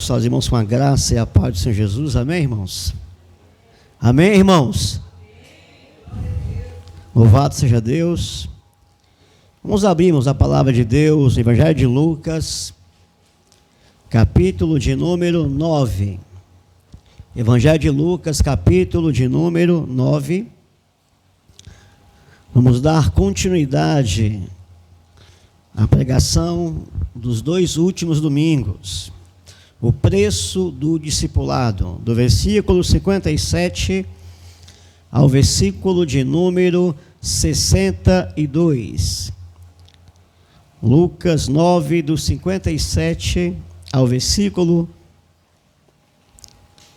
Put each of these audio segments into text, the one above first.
Aos irmãos com a graça e a paz do Senhor Jesus, amém, irmãos? Amém, irmãos? Louvado seja Deus. Vamos abrirmos a palavra de Deus no Evangelho de Lucas, capítulo de número 9. Evangelho de Lucas, capítulo de número 9. Vamos dar continuidade à pregação dos dois últimos domingos. O preço do discipulado, do versículo 57 ao versículo de número 62. Lucas 9, do 57 ao versículo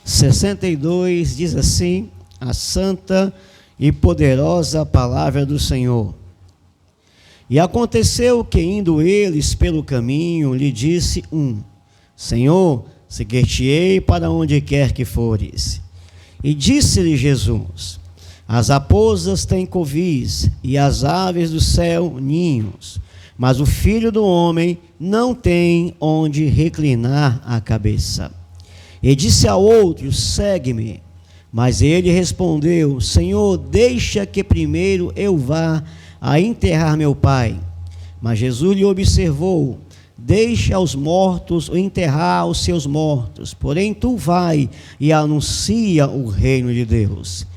62, diz assim: a santa e poderosa palavra do Senhor. E aconteceu que, indo eles pelo caminho, lhe disse Senhor, seguir-te-ei para onde quer que fores. E disse-lhe Jesus: as raposas têm covis, e as aves do céu ninhos, mas o Filho do Homem não tem onde reclinar a cabeça. E disse a outro: segue-me. Mas ele respondeu: Senhor, deixa que primeiro eu vá a enterrar meu pai. Mas Jesus lhe observou: deixa os mortos enterrar os seus mortos, porém tu vai e anuncia o reino de Deus.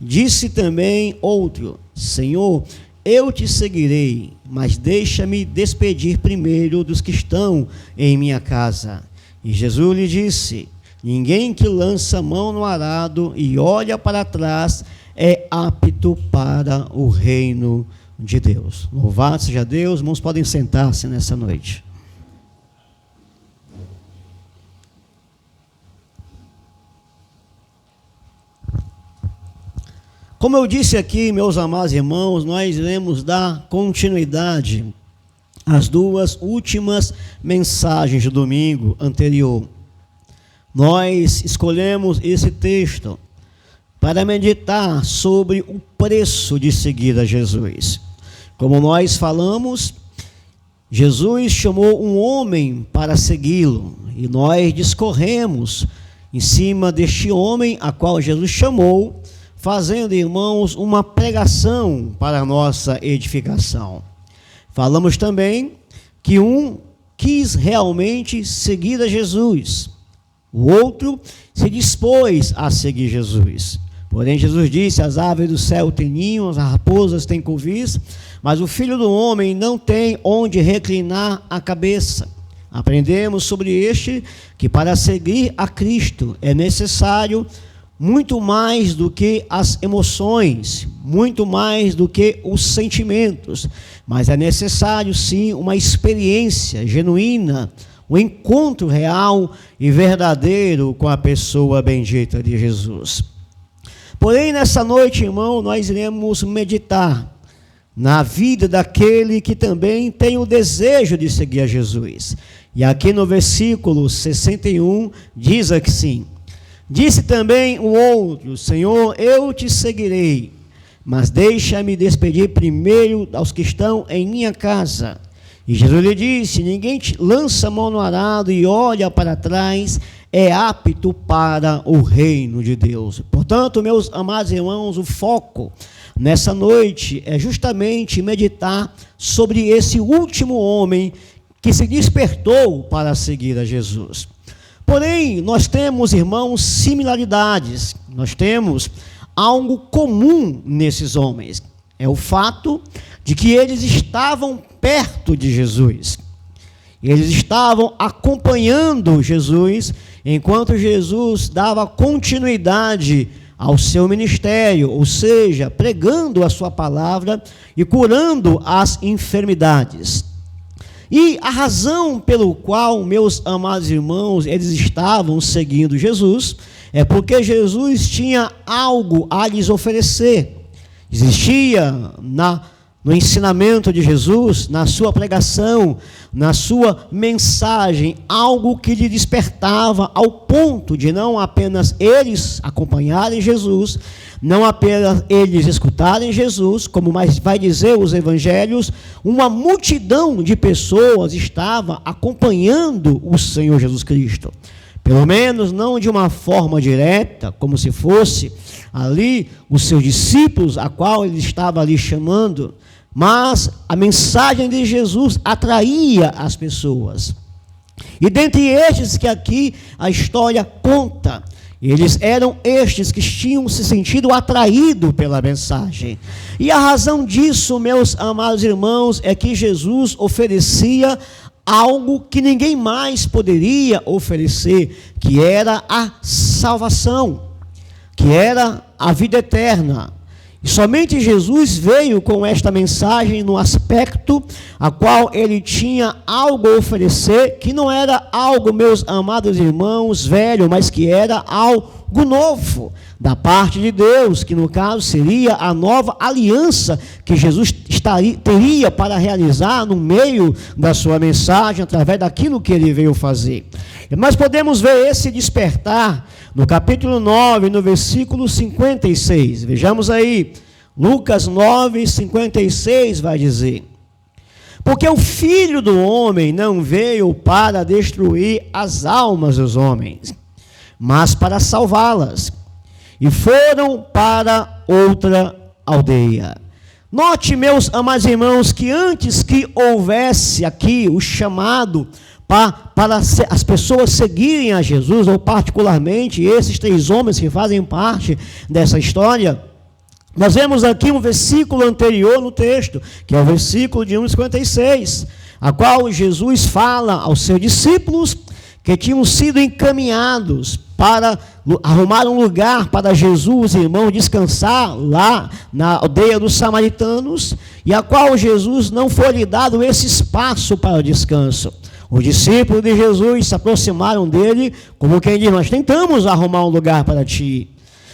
Disse também outro: Senhor, eu te seguirei, mas deixa-me despedir primeiro dos que estão em minha casa. E Jesus lhe disse: ninguém que lança a mão no arado e olha para trás é apto para o reino de Deus. Louvado seja Deus. Irmãos, podem sentar-se nessa noite. Como eu disse aqui, meus amados irmãos, nós iremos dar continuidade às duas últimas mensagens do domingo anterior. Nós escolhemos esse texto para meditar sobre o preço de seguir a Jesus. Como nós falamos, Jesus chamou um homem para segui-lo, e nós discorremos em cima deste homem a qual Jesus chamou, fazendo, irmãos, uma pregação para a nossa edificação. Falamos também que um quis realmente seguir a Jesus, o outro se dispôs a seguir Jesus. Porém, Jesus disse: as aves do céu têm ninho, as raposas têm covis, mas o Filho do Homem não tem onde reclinar a cabeça. Aprendemos sobre este que para seguir a Cristo é necessário muito mais do que as emoções, muito mais do que os sentimentos, mas é necessário sim uma experiência genuína, um encontro real e verdadeiro com a pessoa bendita de Jesus. Porém, nessa noite, irmão, nós iremos meditar na vida daquele que também tem o desejo de seguir a Jesus. E aqui no versículo 61 diz assim: disse também o outro: Senhor, eu te seguirei, mas deixa-me despedir primeiro aos que estão em minha casa. E Jesus lhe disse: ninguém lança a mão no arado e olha para trás é apto para o reino de Deus. Portanto, meus amados irmãos, o foco nessa noite é justamente meditar sobre esse último homem que se despertou para seguir a Jesus. Porém, nós temos, irmãos, similaridades, nós temos algo comum nesses homens. É o fato de que eles estavam perto de Jesus. Eles estavam acompanhando Jesus, enquanto Jesus dava continuidade ao seu ministério, ou seja, pregando a sua palavra e curando as enfermidades. E a razão pelo qual, meus amados irmãos, eles estavam seguindo Jesus, é porque Jesus tinha algo a lhes oferecer. Existia no ensinamento de Jesus, na sua pregação, na sua mensagem, algo que lhe despertava ao ponto de não apenas eles acompanharem Jesus, não apenas eles escutarem Jesus, como mais vai dizer os evangelhos, uma multidão de pessoas estava acompanhando o Senhor Jesus Cristo. Pelo menos não de uma forma direta, como se fosse ali os seus discípulos, a qual ele estava ali chamando, mas a mensagem de Jesus atraía as pessoas. E dentre estes que aqui a história conta, eles eram estes que tinham se sentido atraídos pela mensagem. E a razão disso, meus amados irmãos, é que Jesus oferecia algo que ninguém mais poderia oferecer, que era a salvação, que era a vida eterna. E somente Jesus veio com esta mensagem no aspecto a qual ele tinha algo a oferecer, que não era algo, meus amados irmãos, velho, mas que era algo novo, da parte de Deus, que no caso seria a nova aliança que Jesus teria para realizar no meio da sua mensagem, através daquilo que ele veio fazer. E nós podemos ver esse despertar no capítulo 9, no versículo 56. Vejamos aí, Lucas 9, 56 vai dizer: porque o Filho do Homem não veio para destruir as almas dos homens, mas para salvá-las. E foram para outra aldeia. Note, meus amados irmãos, que antes que houvesse aqui o chamado para as pessoas seguirem a Jesus, ou particularmente esses 3 homens que fazem parte dessa história, nós vemos aqui um versículo anterior no texto, que é o versículo de 1,56, a qual Jesus fala aos seus discípulos que tinham sido encaminhados para arrumar um lugar para Jesus, irmão, descansar lá na aldeia dos samaritanos, e a qual Jesus não foi lhe dado esse espaço para o descanso. Os discípulos de Jesus se aproximaram dele, como quem diz: nós tentamos arrumar um lugar para ti,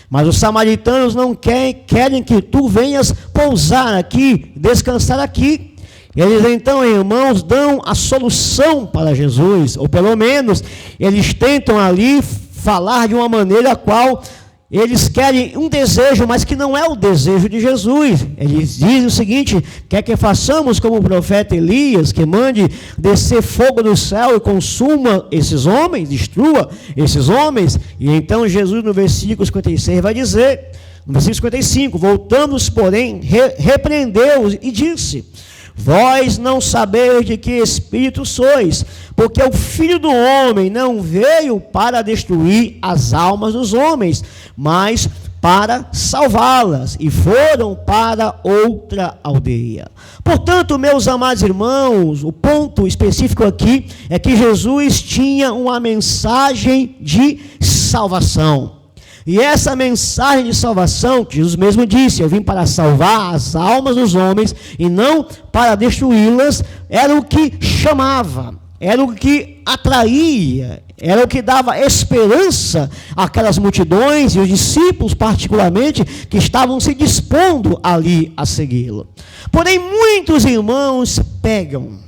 mas os samaritanos não querem que tu venhas pousar aqui, descansar aqui. Eles então, irmãos, dão a solução para Jesus, ou pelo menos eles tentam ali falar de uma maneira a qual eles querem um desejo, mas que não é o desejo de Jesus. Eles dizem o seguinte: quer que façamos como o profeta Elias, que mande descer fogo do céu e consuma esses homens, destrua esses homens? E então Jesus no versículo 56 vai dizer, no versículo 55, voltando-os, porém, repreendeu-os e disse: vós não sabeis de que espírito sois, porque o Filho do Homem não veio para destruir as almas dos homens, mas para salvá-las. E foram para outra aldeia. Portanto, meus amados irmãos, o ponto específico aqui é que Jesus tinha uma mensagem de salvação. E essa mensagem de salvação, que Jesus mesmo disse: eu vim para salvar as almas dos homens e não para destruí-las, era o que chamava, era o que atraía, era o que dava esperança àquelas multidões e os discípulos particularmente, que estavam se dispondo ali a segui-lo. Porém, muitos irmãos pegam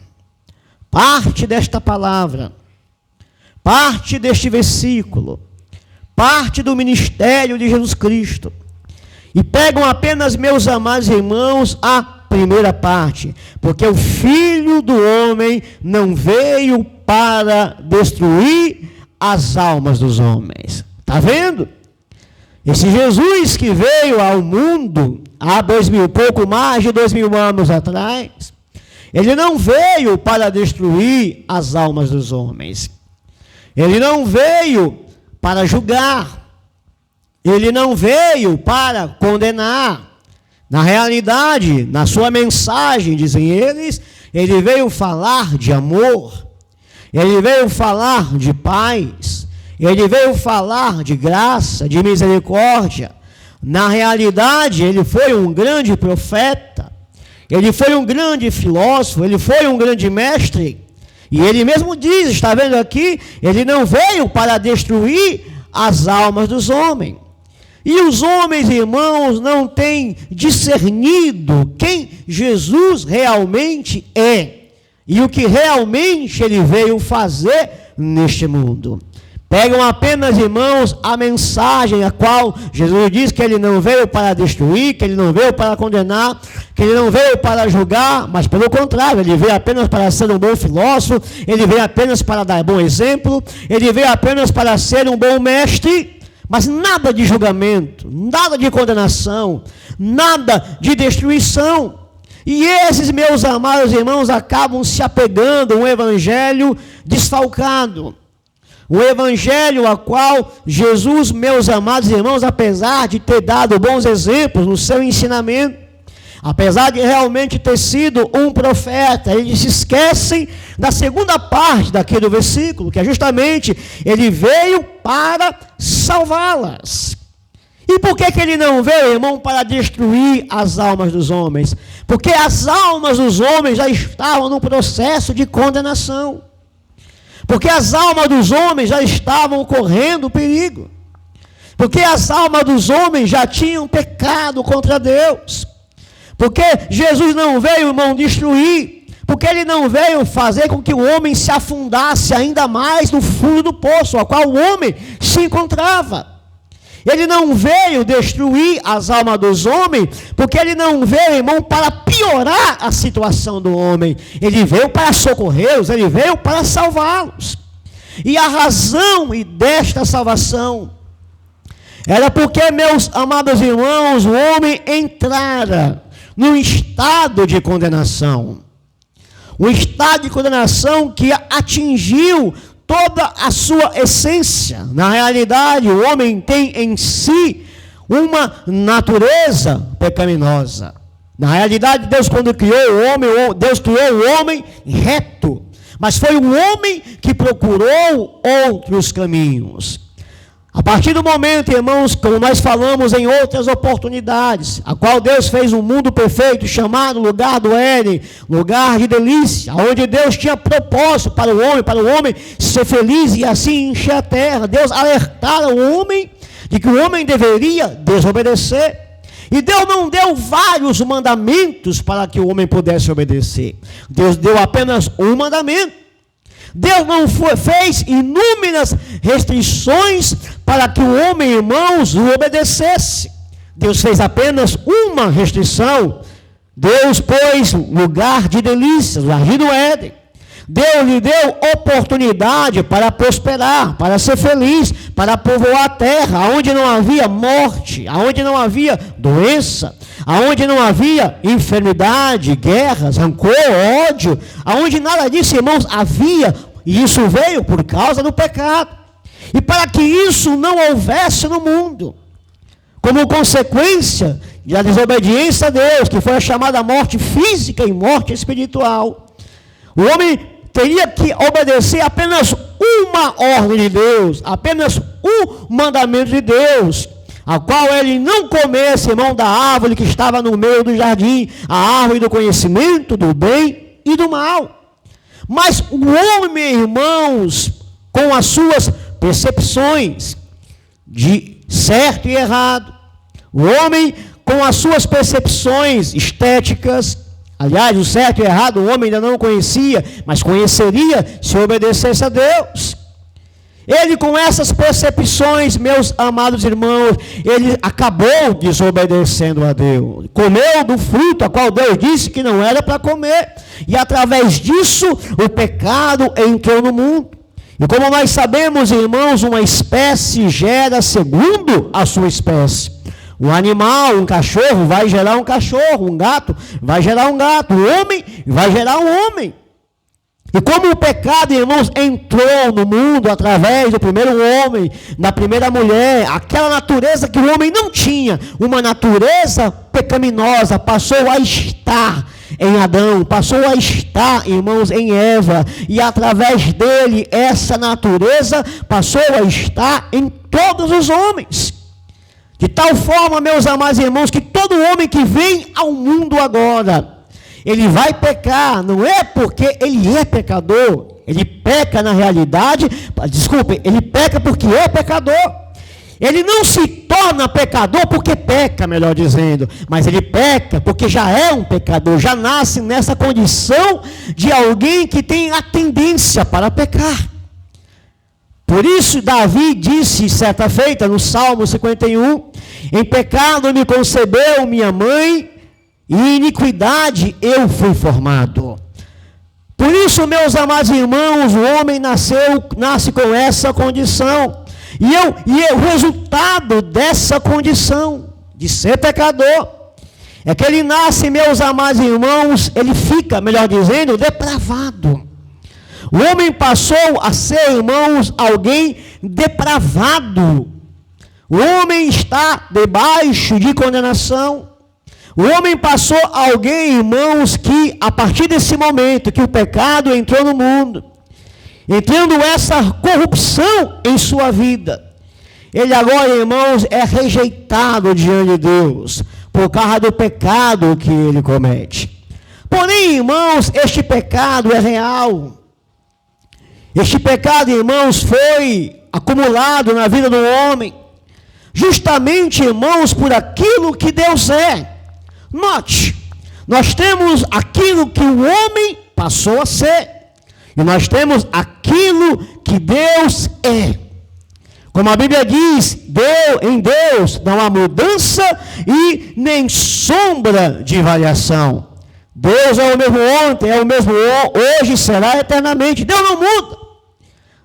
parte desta palavra, parte deste versículo, parte do ministério de Jesus Cristo, e pegam apenas, meus amados irmãos, a primeira parte, porque o Filho do Homem não veio para destruir as almas dos homens. Está vendo? Esse Jesus que veio ao mundo há pouco mais de 2000 anos atrás, ele não veio para destruir as almas dos homens. Ele não veio para julgar, ele não veio para condenar. Na realidade, na sua mensagem, dizem eles, ele veio falar de amor, ele veio falar de paz, ele veio falar de graça, de misericórdia. Na realidade, ele foi um grande profeta, ele foi um grande filósofo, ele foi um grande mestre. E ele mesmo diz, está vendo aqui, ele não veio para destruir as almas dos homens. E os homens, irmãos, não têm discernido quem Jesus realmente é e o que realmente ele veio fazer neste mundo. Pegam apenas, irmãos, a mensagem a qual Jesus diz que ele não veio para destruir, que ele não veio para condenar, que ele não veio para julgar, mas pelo contrário, ele veio apenas para ser um bom filósofo, ele veio apenas para dar bom exemplo, ele veio apenas para ser um bom mestre, mas nada de julgamento, nada de condenação, nada de destruição. E esses, meus amados irmãos, acabam se apegando a um evangelho desfalcado. O evangelho a qual Jesus, meus amados irmãos, apesar de ter dado bons exemplos no seu ensinamento, apesar de realmente ter sido um profeta, eles se esquecem da segunda parte daquele versículo, que é justamente, ele veio para salvá-las. E por que ele não veio, irmão, para destruir as almas dos homens? Porque as almas dos homens já estavam no processo de condenação. Porque as almas dos homens já estavam correndo perigo. Porque as almas dos homens já tinham pecado contra Deus. Porque Jesus não veio, irmão, destruir. Porque ele não veio fazer com que o homem se afundasse ainda mais no fundo do poço, ao qual o homem se encontrava. Ele não veio destruir as almas dos homens, porque ele não veio, irmão, para piorar a situação do homem. Ele veio para socorrê-los, ele veio para salvá-los. E a razão desta salvação era porque, meus amados irmãos, o homem entrara num estado de condenação. Um estado de condenação que atingiu toda a sua essência. Na realidade, o homem tem em si uma natureza pecaminosa. Na realidade, Deus, quando criou o homem, Deus criou o homem reto. Mas foi o homem que procurou outros caminhos. A partir do momento, irmãos, como nós falamos em outras oportunidades, a qual Deus fez um mundo perfeito, chamado lugar do Éden, lugar de delícia, onde Deus tinha propósito para o homem ser feliz e assim encher a terra. Deus alertara o homem de que o homem deveria desobedecer. E Deus não deu vários mandamentos para que o homem pudesse obedecer. Deus deu apenas um mandamento. Deus não fez inúmeras restrições para que o homem, irmãos, o obedecesse. Deus fez apenas uma restrição. Deus pôs lugar de delícias, o jardim do Éden. Deus lhe deu oportunidade para prosperar, para ser feliz, para povoar a terra, onde não havia morte, onde não havia doença, onde não havia enfermidade, guerras, rancor, ódio, onde nada disso, irmãos, havia, e isso veio por causa do pecado. E para que isso não houvesse no mundo, como consequência da desobediência a Deus, que foi a chamada morte física e morte espiritual, o homem teria que obedecer apenas uma ordem de Deus, apenas um mandamento de Deus, a qual ele não comesse, irmão, da árvore que estava no meio do jardim, a árvore do conhecimento do bem e do mal. Mas o homem, irmãos, com as suas percepções de certo e errado, o homem com as suas percepções estéticas, aliás, o certo e o errado o homem ainda não conhecia, mas conheceria se obedecesse a Deus. Ele, com essas percepções, meus amados irmãos, ele acabou desobedecendo a Deus. Comeu do fruto a qual Deus disse que não era para comer. E através disso, o pecado entrou no mundo. E como nós sabemos, irmãos, uma espécie gera segundo a sua espécie. Um animal, um cachorro, vai gerar um cachorro. Um gato, vai gerar um gato. Um homem, vai gerar um homem. E como o pecado, irmãos, entrou no mundo através do primeiro homem, da primeira mulher, aquela natureza que o homem não tinha, uma natureza pecaminosa, passou a estar em Adão, passou a estar, irmãos, em Eva, e através dele, essa natureza passou a estar em todos os homens. De tal forma, meus amados irmãos, que todo homem que vem ao mundo agora, ele vai pecar, não é porque ele é pecador, ele peca na realidade, ele peca porque é pecador. Ele não se torna pecador porque peca, melhor dizendo, mas ele peca porque já é um pecador, já nasce nessa condição de alguém que tem a tendência para pecar. Por isso Davi disse certa feita no Salmo 51, em pecado me concebeu minha mãe, e em iniquidade eu fui formado. Por isso, meus amados irmãos, o homem nasce com essa condição. E o resultado dessa condição de ser pecador é que ele nasce, meus amados irmãos, ele fica, melhor dizendo, depravado. O homem passou a ser, irmãos, alguém depravado. O homem está debaixo de condenação. O homem passou a alguém, irmãos, que a partir desse momento que o pecado entrou no mundo, entrando essa corrupção em sua vida, ele agora, irmãos, é rejeitado diante de Deus, por causa do pecado que ele comete. Porém, irmãos, este pecado é real. Este pecado, irmãos, foi acumulado na vida do homem, justamente, irmãos, por aquilo que Deus é. Note, nós temos aquilo que o homem passou a ser, e nós temos aquilo que Deus é. Como a Bíblia diz, em Deus não há mudança e nem sombra de variação. Deus é o mesmo ontem, é o mesmo hoje, será eternamente. Deus não muda.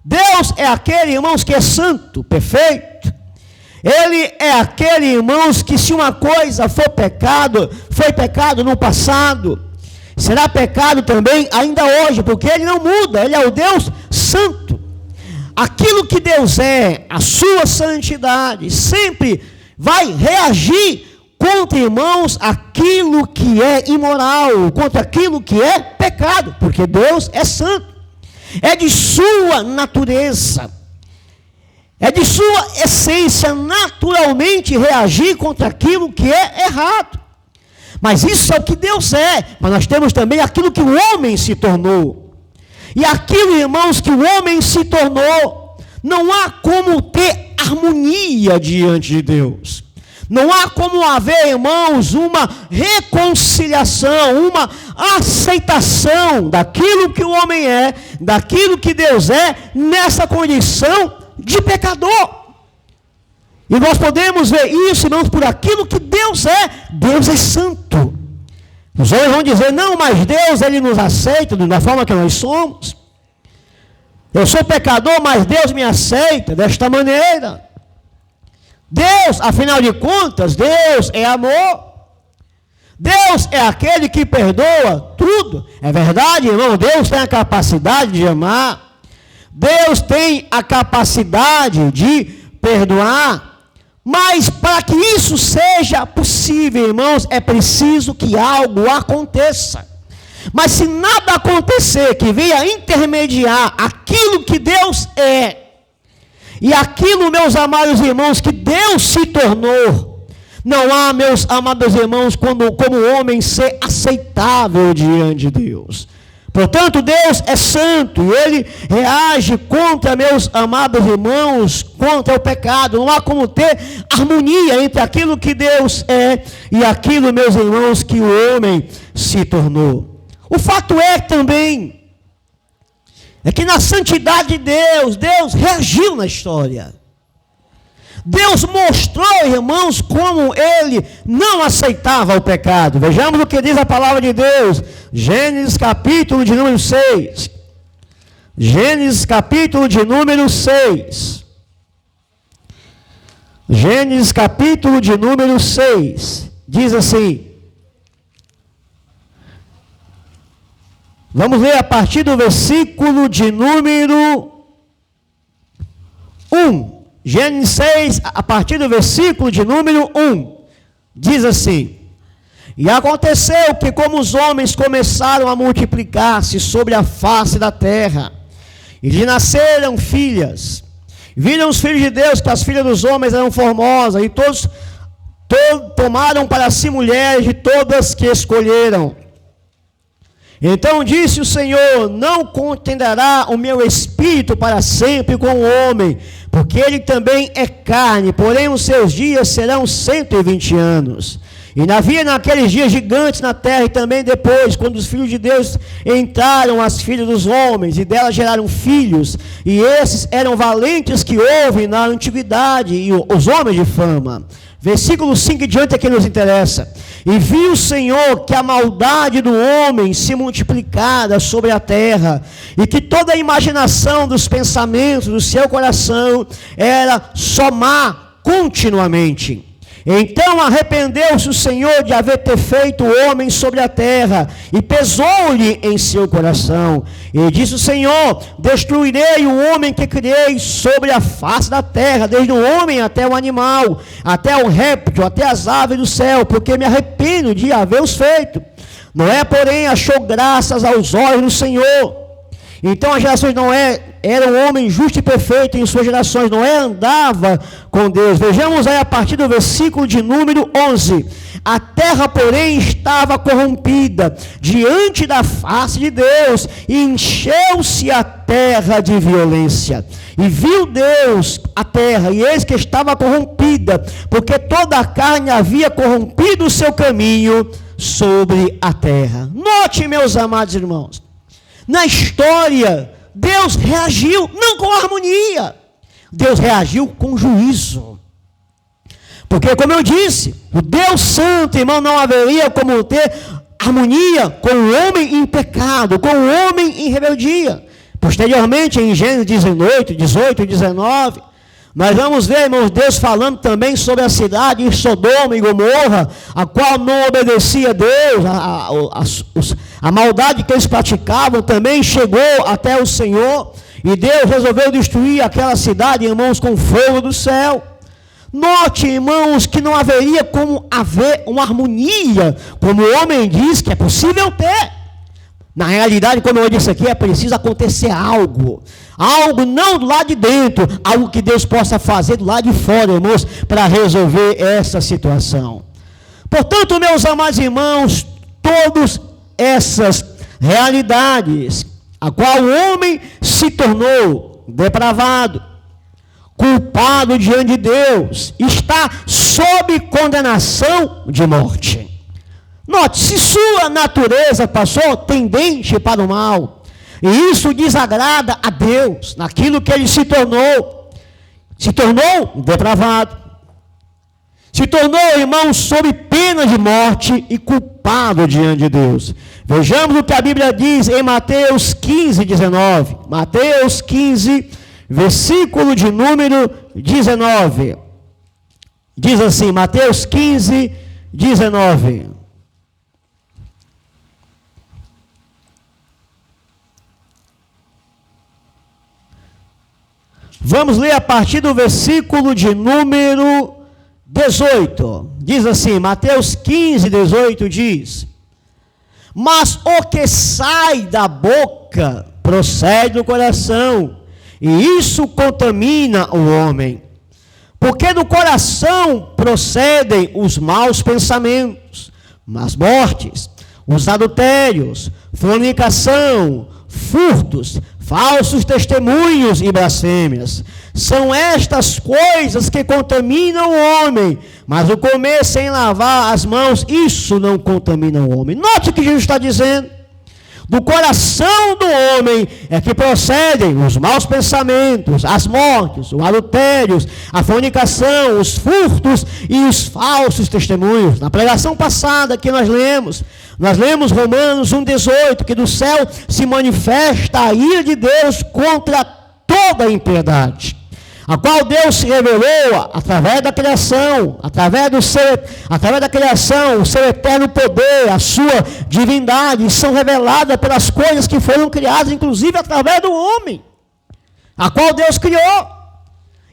Deus é aquele, irmãos, que é santo, perfeito. Ele é aquele, irmãos, que se uma coisa foi pecado no passado, será pecado também ainda hoje, porque ele não muda, ele é o Deus santo. Aquilo que Deus é, a sua santidade, sempre vai reagir contra, irmãos, aquilo que é imoral, contra aquilo que é pecado, porque Deus é santo, é de sua natureza. É de sua essência naturalmente reagir contra aquilo que é errado. Mas isso é o que Deus é. Mas nós temos também aquilo que o homem se tornou. E aquilo, irmãos, que o homem se tornou, não há como ter harmonia diante de Deus. Não há como haver, irmãos, uma reconciliação, uma aceitação daquilo que o homem é, daquilo que Deus é, nessa condição de pecador. E nós podemos ver isso, irmãos, por aquilo que Deus é. Deus é santo. Os homens vão dizer, não, mas Deus, ele nos aceita da forma que nós somos. Eu sou pecador, mas Deus me aceita desta maneira. Deus, afinal de contas, Deus é amor. Deus é aquele que perdoa tudo. É verdade, irmão, Deus tem a capacidade de amar. Deus tem a capacidade de perdoar, mas para que isso seja possível, irmãos, é preciso que algo aconteça. Mas se nada acontecer que venha intermediar aquilo que Deus é, e aquilo, meus amados irmãos, que Deus se tornou, não há, meus amados irmãos, como homem ser aceitável diante de Deus. Portanto, Deus é santo e Ele reage contra, meus amados irmãos, contra o pecado. Não há como ter harmonia entre aquilo que Deus é e aquilo, meus irmãos, que o homem se tornou. O fato é também, é que na santidade de Deus reagiu na história. Deus mostrou, irmãos, como Ele não aceitava o pecado. Vejamos o que diz a palavra de Deus. Gênesis capítulo de número 6. Gênesis capítulo de número 6. Gênesis capítulo de número 6. Diz assim. Vamos ler a partir do versículo de número 1. Gênesis 6, a partir do versículo de número 1, diz assim: E aconteceu que, como os homens começaram a multiplicar-se sobre a face da terra, e lhe nasceram filhas, viram os filhos de Deus que as filhas dos homens eram formosas, e todos tomaram para si mulheres de todas que escolheram. Então disse o Senhor: Não contenderá o meu espírito para sempre com o homem, porque ele também é carne, porém os seus dias serão 120 anos. E havia naqueles dias gigantes na terra, e também depois, quando os filhos de Deus entraram as filhas dos homens, e delas geraram filhos, e esses eram valentes que houve na antiguidade, e os homens de fama. Versículo 5 em diante é que nos interessa. E viu o Senhor que a maldade do homem se multiplicara sobre a terra, e que toda a imaginação dos pensamentos do seu coração era só má continuamente. Então arrependeu-se o Senhor de haver feito o homem sobre a terra, e pesou-lhe em seu coração. E disse o Senhor: destruirei o homem que criei sobre a face da terra, desde o homem até o animal, até o réptil, até as aves do céu, porque me arrependo de havê-los feito. Noé, porém, achou graças aos olhos do Senhor. Então as gerações de Noé era um homem justo e perfeito em suas gerações. Noé andava com Deus. Vejamos aí a partir do versículo de número 11. A terra, porém, estava corrompida diante da face de Deus, e encheu-se a terra de violência. E viu Deus a terra, e eis que estava corrompida, porque toda a carne havia corrompido o seu caminho sobre a terra. Note, meus amados irmãos, na história, Deus reagiu não com harmonia, Deus reagiu com juízo. Porque, como eu disse, o Deus Santo, irmão, não haveria como ter harmonia com o homem em pecado, com o homem em rebeldia. Posteriormente, em Gênesis 18 e 19, nós vamos ver, irmãos, Deus falando também sobre a cidade de Sodoma e Gomorra, a qual não obedecia a Deus, a maldade que eles praticavam também chegou até o Senhor, e Deus resolveu destruir aquela cidade, irmãos, com fogo do céu. Note, irmãos, que não haveria como haver uma harmonia, como o homem diz que é possível ter. Na realidade, como eu disse aqui, é preciso acontecer algo não do lado de dentro, algo que Deus possa fazer do lado de fora, irmãos, para resolver essa situação. Portanto, meus amados irmãos, todas essas realidades, a qual o homem se tornou depravado, culpado diante de Deus, está sob condenação de morte. Note, se sua natureza passou tendente para o mal, e isso desagrada a Deus, naquilo que ele se tornou depravado, se tornou, irmão, sob pena de morte e culpado diante de Deus. Vejamos o que a Bíblia diz em Mateus 15, 19. Mateus 15, versículo de número 19. Diz assim, Mateus 15, 19. Vamos ler a partir do versículo de número 18. Diz assim, Mateus 15, 18 diz: mas o que sai da boca procede do coração, e isso contamina o homem. Porque do coração procedem os maus pensamentos, as mortes, os adultérios, fornicação, furtos, falsos testemunhos e blasfêmias. São estas coisas que contaminam o homem, mas o comer sem lavar as mãos, isso não contamina o homem. Note o que Jesus está dizendo. Do coração do homem é que procedem os maus pensamentos, as mortes, os adultérios, a fornicação, os furtos e os falsos testemunhos. Na pregação passada que nós lemos Romanos 1,18, que do céu se manifesta a ira de Deus contra toda a impiedade, a qual Deus se revelou através da criação, através da criação, o seu eterno poder, a sua divindade, são reveladas pelas coisas que foram criadas, inclusive através do homem, a qual Deus criou.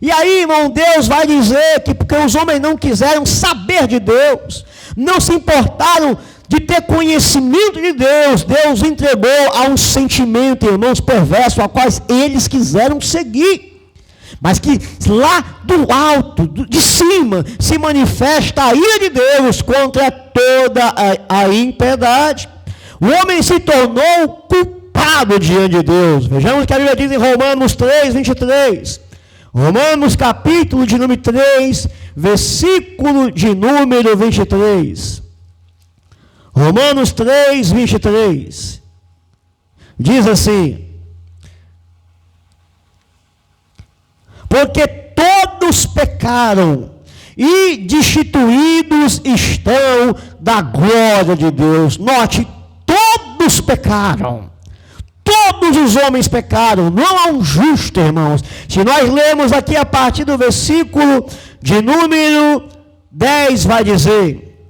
E aí, irmão, Deus vai dizer que porque os homens não quiseram saber de Deus, não se importaram de ter conhecimento de Deus, Deus entregou a um sentimento, irmãos, perverso, a quais eles quiseram seguir. Mas que lá do alto, de cima, se manifesta a ira de Deus contra toda a impiedade. O homem se tornou culpado diante de Deus. Vejamos o que a Bíblia diz em Romanos 3, 23. Romanos capítulo de número 3, versículo de número 23. Romanos 3, 23. Diz assim: porque todos pecaram e destituídos estão da glória de Deus. Note, todos pecaram. Todos os homens pecaram. Não há um justo, irmãos. Se nós lermos aqui a partir do versículo de número 10, vai dizer: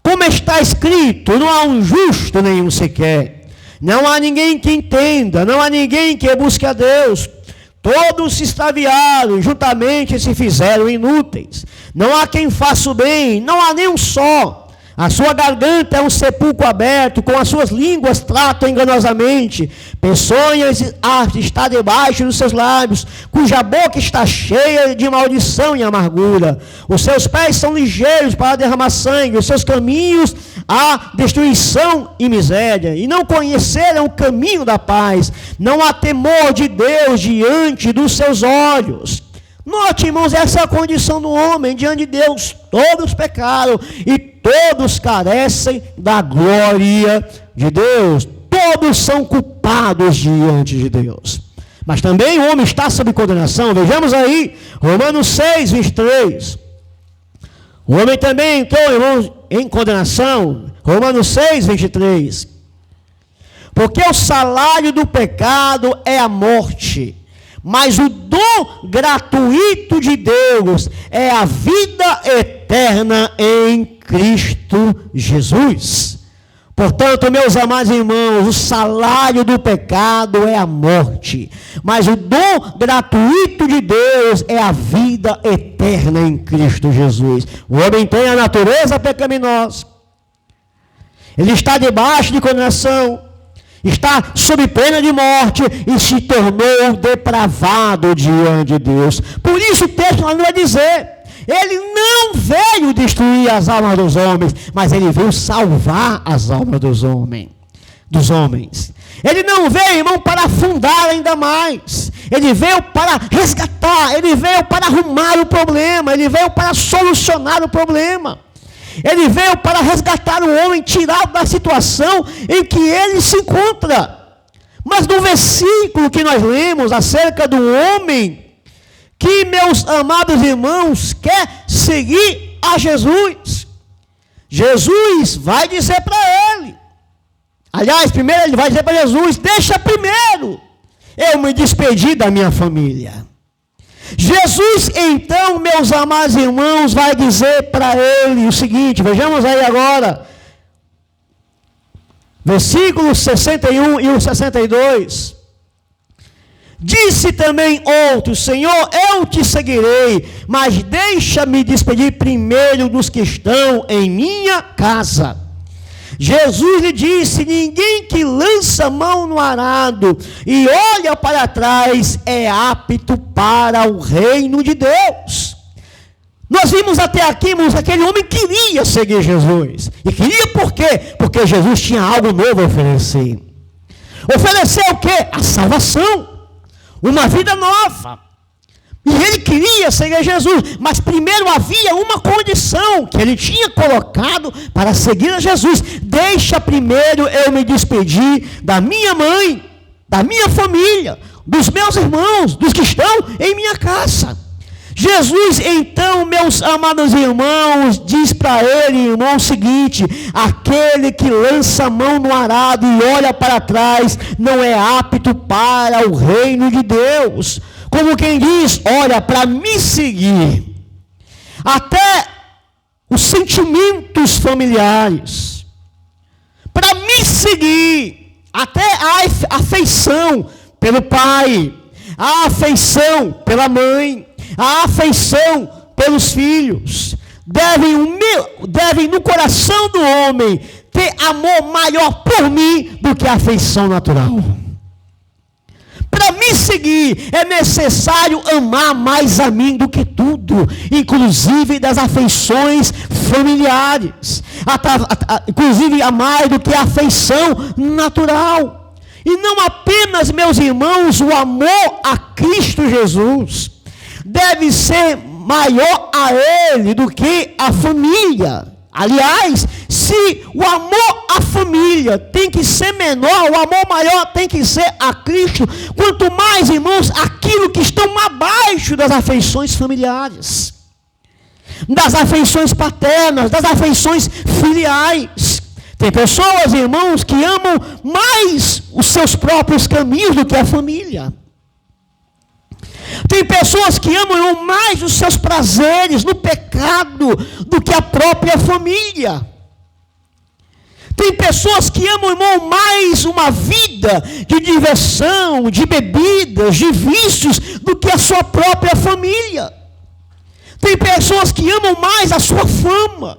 como está escrito, não há um justo nenhum sequer. Não há ninguém que entenda, não há ninguém que busque a Deus. Todos se extraviaram, juntamente se fizeram inúteis. Não há quem faça o bem, não há nem um só. A sua garganta é um sepulcro aberto, com as suas línguas tratam enganosamente. Peçonhas está debaixo dos seus lábios, cuja boca está cheia de maldição e amargura. Os seus pés são ligeiros para derramar sangue, os seus caminhos há destruição e miséria, e não conheceram o caminho da paz. Não há temor de Deus diante dos seus olhos. Note, irmãos, essa é a condição do homem diante de Deus. Todos pecaram e todos carecem da glória de Deus. Todos são culpados diante de Deus. Mas também o homem está sob condenação. Vejamos aí, Romanos 6, 23. O homem também entrou, irmãos, em condenação. Romanos 6, 23. Porque o salário do pecado é a morte, mas o dom gratuito de Deus é a vida eterna em Cristo Jesus. Portanto, meus amados irmãos, o salário do pecado é a morte, mas o dom gratuito de Deus é a vida eterna em Cristo Jesus. O homem tem a natureza pecaminosa, ele está debaixo de condenação, está sob pena de morte e se tornou depravado diante de Deus. Por isso o texto não vai dizer: ele não veio destruir as almas dos homens, mas ele veio salvar as almas dos homens. Ele não veio, irmão, para afundar ainda mais. Ele veio para resgatar, ele veio para arrumar o problema, ele veio para solucionar o problema. Ele veio para resgatar o homem, tirá-lo da situação em que ele se encontra. Mas no versículo que nós lemos acerca do homem que, meus amados irmãos, quer seguir a Jesus, Jesus vai dizer para ele, aliás, primeiro ele vai dizer para Jesus: deixa primeiro eu me despedir da minha família. Jesus, então, meus amados irmãos, vai dizer para ele o seguinte, vejamos aí agora, versículos 61 e o 62. Disse também outro: Senhor, eu te seguirei, mas deixa-me despedir primeiro dos que estão em minha casa. Jesus lhe disse: ninguém que lança a mão no arado e olha para trás é apto para o reino de Deus. Nós vimos até aqui, irmãos, aquele homem queria seguir Jesus. E queria por quê? Porque Jesus tinha algo novo a oferecer. Oferecer o quê? A salvação, uma vida nova. E ele queria seguir Jesus, mas primeiro havia uma condição que ele tinha colocado para seguir a Jesus: deixa primeiro eu me despedir da minha mãe, da minha família, dos meus irmãos, dos que estão em minha casa. Jesus, então, meus amados irmãos, diz para ele, irmão, o seguinte: aquele que lança a mão no arado e olha para trás não é apto para o reino de Deus. Como quem diz: olha, para me seguir, até os sentimentos familiares, para me seguir, até a afeição pelo pai, a afeição pela mãe, a afeição pelos filhos, devem no coração do homem ter amor maior por mim do que a afeição natural. Para me seguir é necessário amar mais a mim do que tudo, inclusive das afeições familiares, inclusive a mais do que a afeição natural. E não apenas, meus irmãos, o amor a Cristo Jesus deve ser maior a Ele do que a família. Aliás, se o amor à família tem que ser menor, o amor maior tem que ser a Cristo. Quanto mais, irmãos, aquilo que estão abaixo das afeições familiares, das afeições paternas, das afeições filiais. Tem pessoas, irmãos, que amam mais os seus próprios caminhos do que a família. Tem pessoas que amam mais os seus prazeres no pecado do que a própria família. Tem pessoas que amam, irmão, mais uma vida de diversão, de bebidas, de vícios, do que a sua própria família. Tem pessoas que amam mais a sua fama,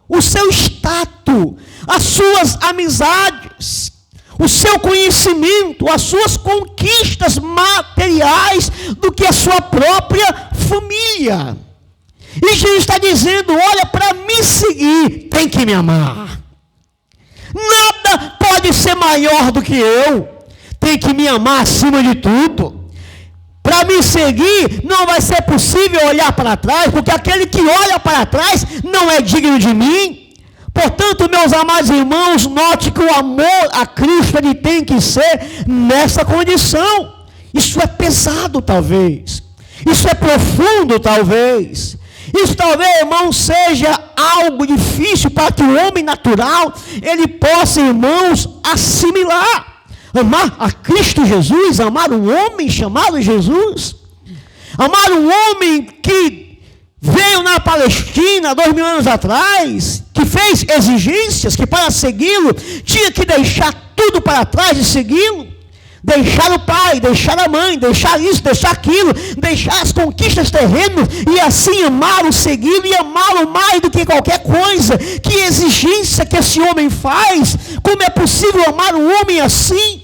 o seu status, as suas amizades, o seu conhecimento, as suas conquistas materiais, do que a sua própria família. E Jesus está dizendo: olha, para me seguir, tem que me amar. Nada pode ser maior do que eu. Tem que me amar acima de tudo. Para me seguir, não vai ser possível olhar para trás, porque aquele que olha para trás não é digno de mim. Portanto, meus amados irmãos, note que o amor a Cristo ele tem que ser nessa condição. Isso é pesado, talvez. Isso é profundo, talvez. Isso talvez, irmão, seja algo difícil para que o homem natural ele possa, irmãos, assimilar. Amar a Cristo Jesus, amar um homem chamado Jesus, amar um homem que veio na Palestina 2000 anos atrás, que fez exigências, que para segui-lo tinha que deixar tudo para trás e segui-lo, deixar o pai, deixar a mãe, deixar isso, deixar aquilo, deixar as conquistas terrenas e assim amá-lo, segui-lo e amá-lo mais do que qualquer coisa. Que exigência que esse homem faz? Como é possível amar um homem assim?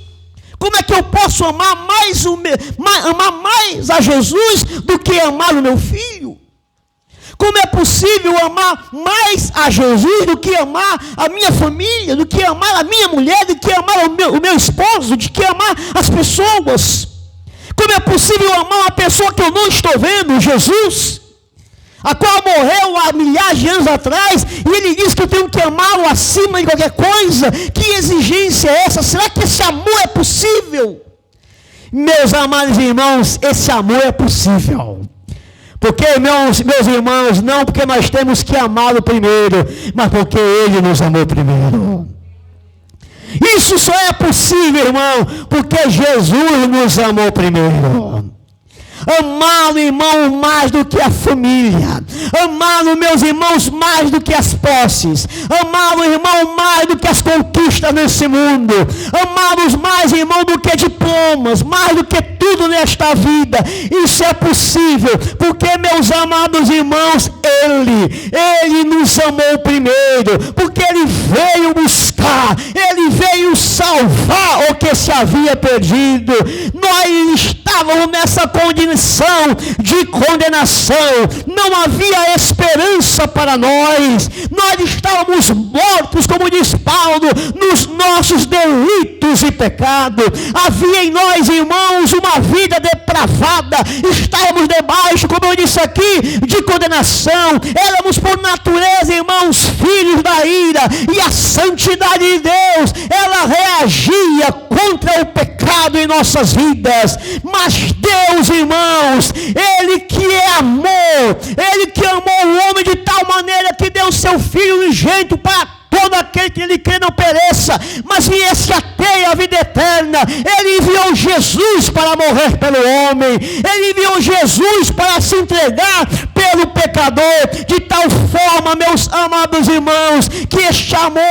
Como é que eu posso amar mais a Jesus do que amar o meu filho? Como é possível amar mais a Jesus do que amar a minha família, do que amar a minha mulher, do que amar o meu esposo, do que amar as pessoas? Como é possível amar uma pessoa que eu não estou vendo, Jesus, a qual morreu há milhares de anos atrás, e ele diz que eu tenho que amá-lo acima de qualquer coisa? Que exigência é essa? Será que esse amor é possível? Meus amados irmãos, esse amor é possível. Porque, meus irmãos, não porque nós temos que amá-lo primeiro, mas porque ele nos amou primeiro. Isso só é possível, irmão, porque Jesus nos amou primeiro. Amá-lo, irmão, mais do que a família. Amá-lo, meus irmãos, mais do que as posses. Amá-lo, irmão, mais do que as conquistas nesse mundo. Amá-los mais, irmão, do que diplomas, mais do que tudo nesta vida. Isso é possível, porque, meus amados irmãos, Ele nos amou primeiro, porque Ele veio buscar, Ele veio salvar o que se havia perdido. Nós estávamos nessa condição de condenação, não havia esperança para nós estávamos mortos, como diz Paulo, nos nossos delitos e pecados. Havia em nós, irmãos, uma vida depravada, estávamos debaixo, como eu disse aqui, de condenação. Éramos por natureza, irmãos, filhos da ira, e a santidade de Deus, ela reagia contra o pecado em nossas vidas. Mas Deus, irmãos, Ele que é amor, Ele que amou o homem de tal maneira que deu seu Filho unigênito para todo aquele que Ele crê não pereça, mas viesse a ter a vida eterna. Ele enviou Jesus para morrer pelo homem, Ele enviou Jesus para se entregar pelo pecador, de tal forma, meus amados irmãos, que este amor,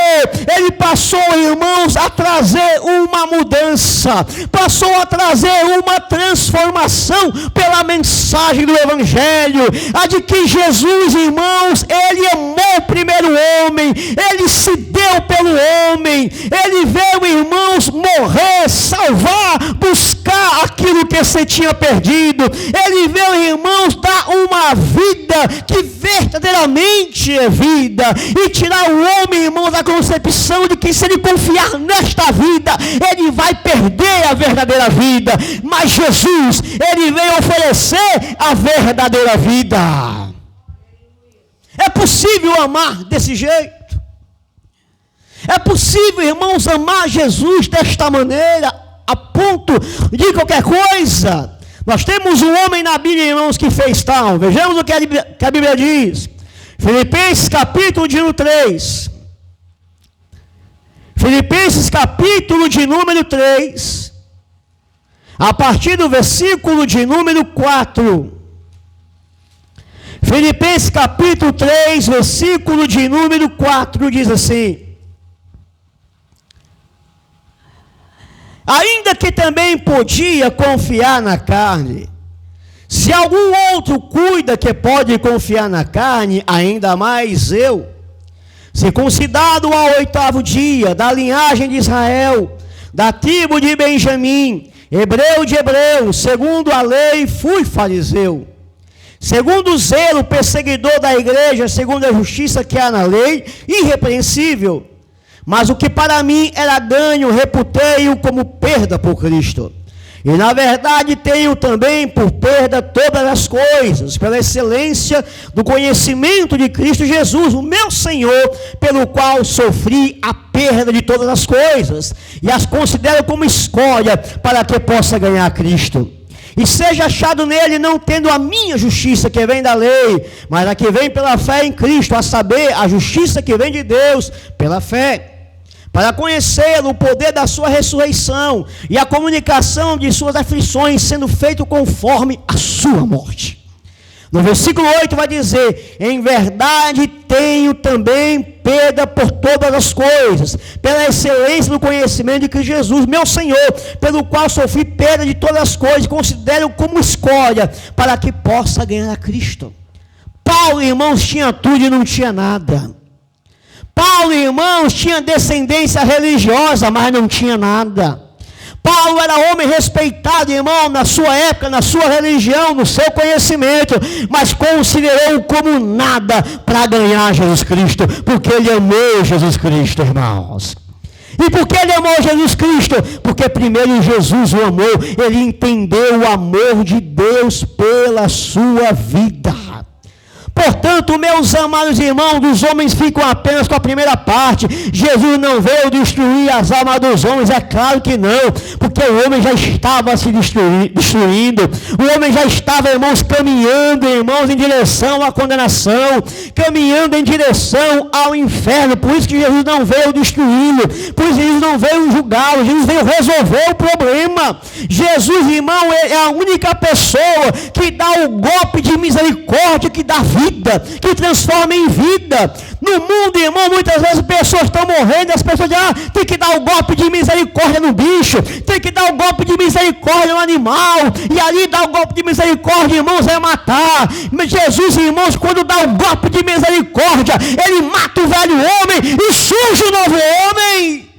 Ele passou, irmãos, a trazer uma mudança, passou a trazer uma transformação pela mensagem do Evangelho, a de que Jesus, irmãos, Ele amou primeiro o homem, Ele se deu pelo homem, Ele veio, irmãos, morrer, salvar, buscar aquilo que se tinha perdido. Ele veio, irmãos, dar uma vida que verdadeiramente é vida, e tirar o homem, irmão, da concepção de que se ele confiar nesta vida, ele vai perder a verdadeira vida. Mas Jesus, Ele veio oferecer a verdadeira vida. É possível amar desse jeito? É possível, irmãos, amar Jesus desta maneira, a ponto de qualquer coisa? Nós temos um homem na Bíblia, irmãos, que fez tal. Vejamos o que a Bíblia diz. Filipenses capítulo de número 3. Filipenses capítulo de número 3. A partir do versículo de número 4. Filipenses capítulo 3, versículo de número 4, diz assim: ainda que também podia confiar na carne, se algum outro cuida que pode confiar na carne, ainda mais eu, circuncidado ao 8º dia, da linhagem de Israel, da tribo de Benjamim, hebreu de hebreus, segundo a lei fui fariseu, segundo o zelo, perseguidor da igreja, segundo a justiça que há na lei, irrepreensível. Mas o que para mim era ganho, reputei-o como perda por Cristo. E na verdade tenho também por perda todas as coisas, pela excelência do conhecimento de Cristo Jesus, o meu Senhor, pelo qual sofri a perda de todas as coisas, e as considero como escória, para que possa ganhar Cristo. E seja achado nele, não tendo a minha justiça que vem da lei, mas a que vem pela fé em Cristo, a saber, a justiça que vem de Deus pela fé, para conhecê-lo, o poder da sua ressurreição e a comunicação de suas aflições, sendo feito conforme a sua morte. No versículo 8 vai dizer: em verdade tenho também perda por todas as coisas, pela excelência do conhecimento de Cristo Jesus, meu Senhor, pelo qual sofri perda de todas as coisas, considero como escória, para que possa ganhar a Cristo. Paulo, irmãos, tinha tudo e não tinha nada. Paulo, irmãos, tinha descendência religiosa, mas não tinha nada. Paulo era homem respeitado, irmão, na sua época, na sua religião, no seu conhecimento, mas considerou como nada para ganhar Jesus Cristo, porque ele amou Jesus Cristo, irmãos. E por que ele amou Jesus Cristo? Porque primeiro Jesus o amou, ele entendeu o amor de Deus pela sua vida. Portanto, meus amados irmãos, os homens ficam apenas com a primeira parte. Jesus não veio destruir as almas dos homens, é claro que não, porque o homem já estava se destruindo, o homem já estava, irmãos, caminhando, irmãos, em direção à condenação, caminhando em direção ao inferno. Por isso que Jesus não veio destruí-lo, por isso que Jesus não veio julgá-lo, Jesus veio resolver o problema. Jesus, irmão, é a única pessoa que dá o golpe de misericórdia, que dá vida, que transforma em vida. No mundo, irmão, muitas vezes pessoas estão morrendo, as pessoas dizem, tem que dar o golpe de misericórdia no bicho, tem que dar o golpe de misericórdia no animal, e ali dar o golpe de misericórdia, irmãos, é matar. Mas Jesus, irmãos, quando dá o golpe de misericórdia, ele mata o velho homem e surge o novo homem.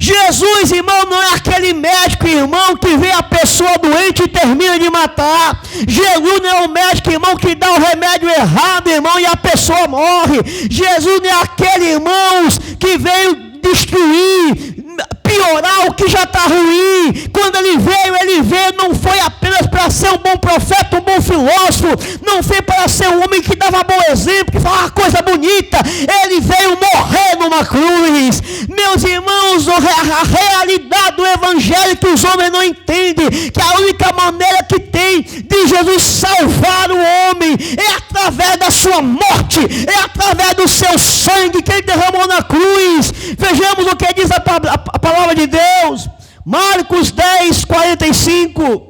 Jesus, irmão, não é aquele médico, irmão, que vê a pessoa doente e termina de matar. Jesus não é o médico, irmão, que dá o remédio errado, irmão, e a pessoa morre. Jesus não é aquele, irmãos, que veio destruir, piorar o que já está ruim. Quando ele veio, não foi apenas para ser um bom profeta, um bom filósofo, não foi para ser um homem que dava bom exemplo, que falava coisa bonita. Ele veio morrer numa cruz. Meus irmãos, a realidade do evangelho que os homens não entendem, que a única maneira que tem de Jesus salvar o homem é através da sua morte, é através do seu sangue que ele derramou na cruz. Vejamos o que diz a palavra de Deus, Marcos 10, 45.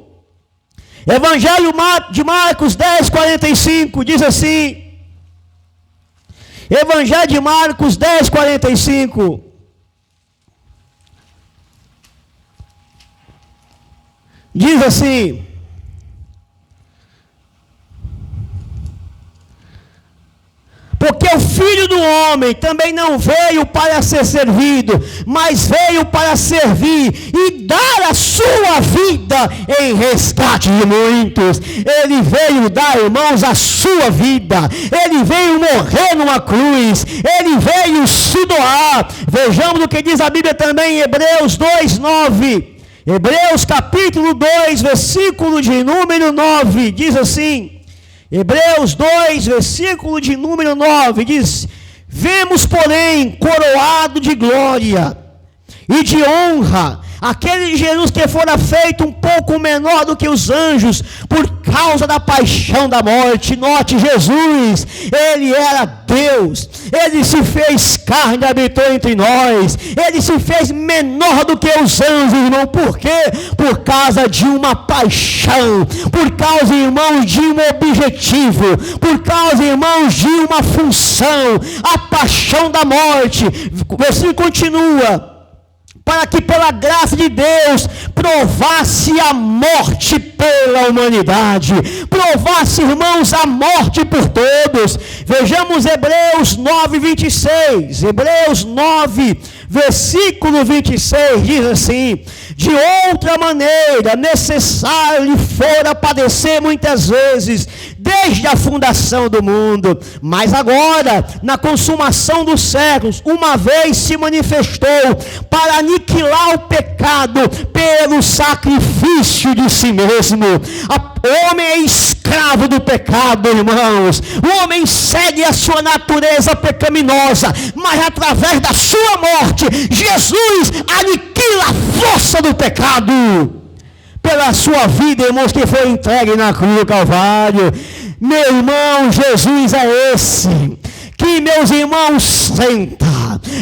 Evangelho de Marcos 10, 45, diz assim. Evangelho de Marcos 10, 45. Diz assim: porque o Filho do Homem também não veio para ser servido, mas veio para servir e dar a sua vida em resgate de muitos. Ele veio dar, irmãos, a sua vida. Ele veio morrer numa cruz. Ele veio se doar. Vejamos o que diz a Bíblia também em Hebreus 2, 9. Hebreus capítulo 2, versículo de número 9. Diz assim: Hebreus 2, versículo de número 9, diz: vemos, porém, coroado de glória e de honra aquele Jesus que fora feito um pouco menor do que os anjos, por causa da paixão da morte. Note, Jesus, ele era Deus, ele se fez carne e habitou entre nós, ele se fez menor do que os anjos, irmão. Por quê? Por causa de uma paixão, por causa, irmãos, de um objetivo, por causa, irmãos, de uma função, a paixão da morte. O versículo continua: para que pela graça de Deus provasse a morte pela humanidade, provasse, irmãos, a morte por todos. Vejamos Hebreus 9, 26, Hebreus 9, versículo 26, diz assim: de outra maneira, necessário lhe fora padecer muitas vezes, desde a fundação do mundo, mas agora, na consumação dos séculos, uma vez se manifestou para aniquilar o pecado pelo sacrifício de si mesmo. O homem é escravo do pecado, irmãos. O homem segue a sua natureza pecaminosa, mas através da sua morte, Jesus aniquila a força do pecado pela sua vida, irmãos, que foi entregue na cruz do Calvário. Meu irmão, Jesus é esse que, meus irmãos, senta.